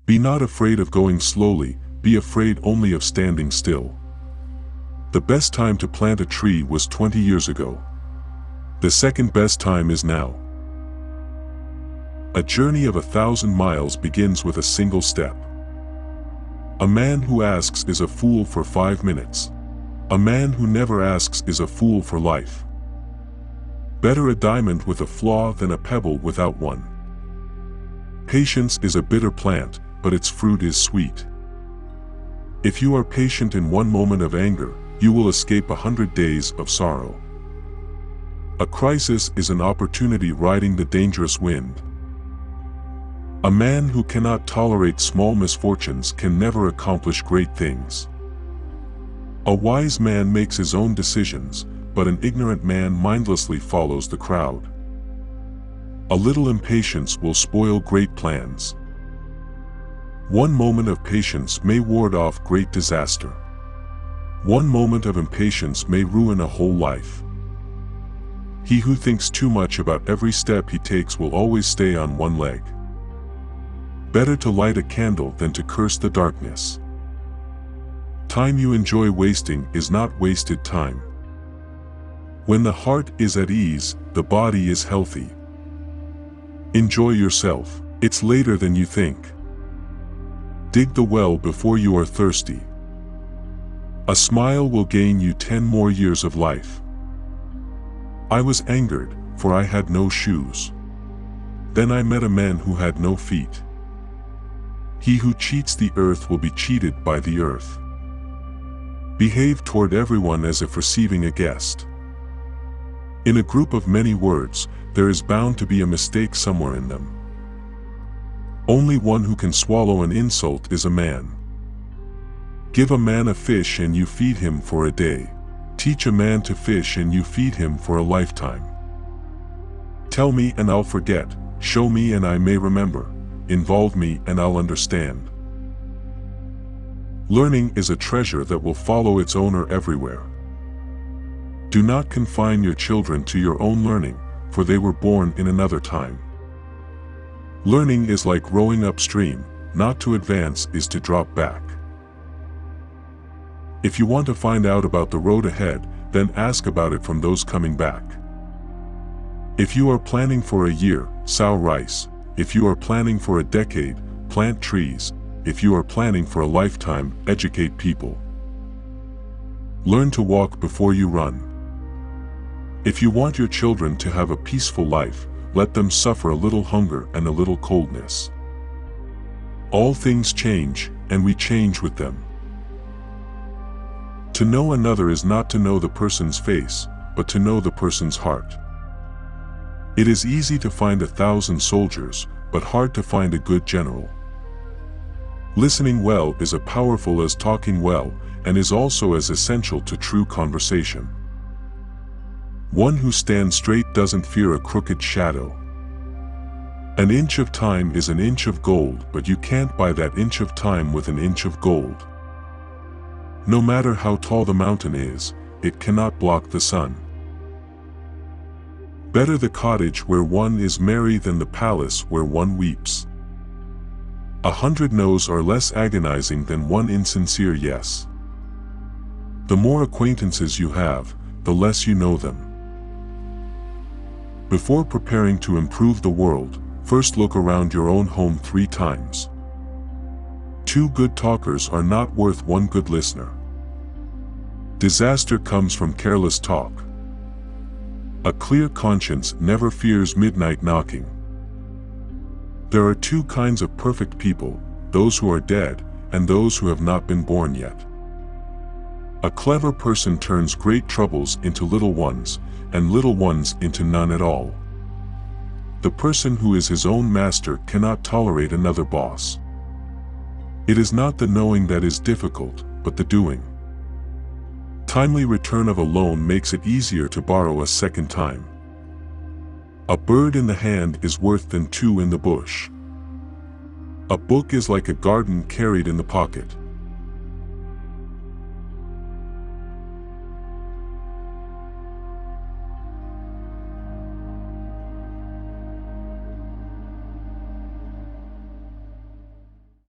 Be not afraid of going slowly, be afraid only of standing still. The best time to plant a tree was 20 years ago. The second best time is now. A journey of 1,000 miles begins with a single step. A man who asks is a fool for 5 minutes. A man who never asks is a fool for life. Better a diamond with a flaw than a pebble without one. Patience is a bitter plant, but its fruit is sweet. If you are patient in one moment of anger, you will escape 100 days of sorrow. A crisis is an opportunity riding the dangerous wind. A man who cannot tolerate small misfortunes can never accomplish great things. A wise man makes his own decisions, but an ignorant man mindlessly follows the crowd. A little impatience will spoil great plans. One moment of patience may ward off great disaster. One moment of impatience may ruin a whole life. He who thinks too much about every step he takes will always stay on one leg. Better to light a candle than to curse the darkness. Time you enjoy wasting is not wasted time. When the heart is at ease, the body is healthy. Enjoy yourself, it's later than you think. Dig the well before you are thirsty. A smile will gain you 10 more years of life. I was angered, for I had no shoes. Then I met a man who had no feet. He who cheats the earth will be cheated by the earth. Behave toward everyone as if receiving a guest. In a group of many words, there is bound to be a mistake somewhere in them. Only one who can swallow an insult is a man. Give a man a fish and you feed him for a day. Teach a man to fish and you feed him for a lifetime. Tell me and I'll forget, show me and I may remember, involve me and I'll understand. Learning is a treasure that will follow its owner everywhere. Do not confine your children to your own learning, for they were born in another time. Learning is like rowing upstream, not to advance is to drop back. If you want to find out about the road ahead, then ask about it from those coming back. If you are planning for a year, sow rice. If you are planning for a decade, plant trees. If you are planning for a lifetime, educate people. Learn to walk before you run. If you want your children to have a peaceful life, let them suffer a little hunger and a little coldness. All things change, and we change with them. To know another is not to know the person's face, but to know the person's heart. It is easy to find 1,000 soldiers, but hard to find a good general. Listening well is as powerful as talking well, and is also as essential to true conversation. One who stands straight doesn't fear a crooked shadow. An inch of time is an inch of gold, but you can't buy that inch of time with an inch of gold. No matter how tall the mountain is, it cannot block the sun. Better the cottage where one is merry than the palace where one weeps. 100 no's are less agonizing than one insincere yes. The more acquaintances you have, the less you know them. Before preparing to improve the world, first look around your own home 3 times. 2 good talkers are not worth 1 good listener. Disaster comes from careless talk. A clear conscience never fears midnight knocking. There are 2 kinds of perfect people, those who are dead, and those who have not been born yet. A clever person turns great troubles into little ones, and little ones into none at all. The person who is his own master cannot tolerate another boss. It is not the knowing that is difficult, but the doing. Timely return of a loan makes it easier to borrow a second time. A bird in the hand is worth than 2 in the bush. A book is like a garden carried in the pocket.